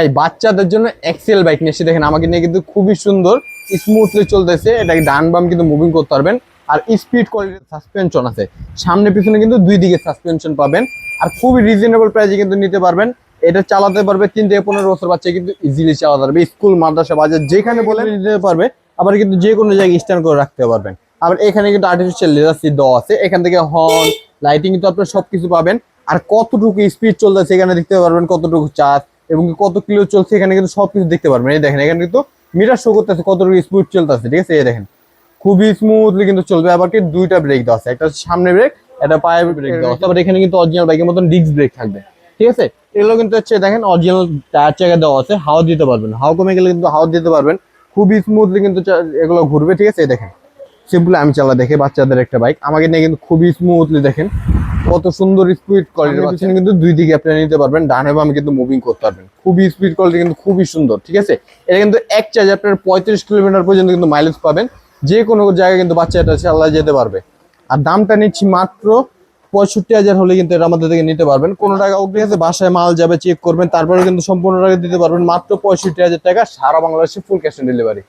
এই বাচ্চাদের জন্য এক্সেল বাইক নিয়ে এসে দেখেন আমাকে নিয়ে কিন্তু খুবই সুন্দর স্মুথলি চলতেছে। এটাকে ডান বাম কিন্তু মুভিং করতে পারবেন। আর স্পিড কোয়ালিটির সাসপেনশন আছে, সামনে পিছনে কিন্তু দুই দিকে সাসপেনশন পাবেন। আর খুবই রিজনেবল প্রাইসে কিন্তু নিতে পারবেন। এটা চালাতে পারবে 3 থেকে 15 বছর বাচ্চা কিন্তু ইজিলি চালাতে পারবে, স্কুল মাদ্রাসা বাজার যেখানে বলে নিতে পারবে। আবার কিন্তু যে কোনো জায়গায় স্ট্যান্ড করে রাখতে পারবেন। আবার এখানে কিন্তু আর্টিফিশিয়াল লেজার সিট দেওয়া আছে, এখান থেকে হর্ন লাইটিং কিন্তু আপনারা সবকিছু পাবেন। আর কতটুকু স্পিড চলতেছে এখানে দেখতে পারবেন, কতটুকু চার্জ এবং কত কিলো চলছে এখানে কিন্তু সবকিছু দেখতে পারবেন। এই দেখেন এখানে কিন্তু মিটার শো করতেছে কতটুকু স্পিড চলতেছে, ঠিক আছে। এই দেখেন খুবই স্মুথলি কিন্তু চলবে। আবার কি দুইটা ব্রেক দেওয়া আছে, একটা সামনে ব্রেক, একটা পায়ে ব্রেক দেওয়া আছে। আবার এখানে কিন্তু অরিজিনাল বাইকের মতন ডিস্ক ব্রেক থাকবে, ঠিক আছে। এগুলো কিন্তু হচ্ছে দেখেন অরিজিনাল টায়ার চাকা দেওয়া আছে, হাওয়া দিতে পারবেন, হাওয়া কমে গেলে কিন্তু হাওয়া দিতে পারবেন। খুবই স্মুথলি কিন্তু এগুলো ঘুরবে, ঠিক আছে। দেখেন সিম্পলি আমি চালা দেখে বাচ্চাদের একটা বাইক আমাকে নিয়ে কিন্তু খুবই স্মুথলি দেখেন কত সুন্দর স্পিড কোয়ালিটি পাচ্ছেন। কিন্তু দুই দিকে আপনারা নিতে পারবেন, ডানে বামে কিন্তু মুভিং করতে পারবেন। খুবই স্পিড কোয়ালিটি কিন্তু খুবই সুন্দর, ঠিক আছে। এটা কিন্তু এক চার্জ আপনার 35 কিলোমিটার পর্যন্ত কিন্তু মাইলেজ পাবেন। যে কোনো জায়গায় কিন্তু বাচ্চা এটা চালা যেতে পারবে। আর দামটা নিচ্ছি মাত্র 65,000 হলে কিন্তু এটা আমাদের থেকে নিতে পারবেন। কোনো টাকা অগ্রিম আছে, বাসায় মাল যাবে চেক করবেন, তারপরে কিন্তু সম্পূর্ণ টাকা দিতে পারবেন। মাত্র 65,000 টাকা, সারা বাংলাদেশে ফুল ক্যাশ অন ডেলিভারি।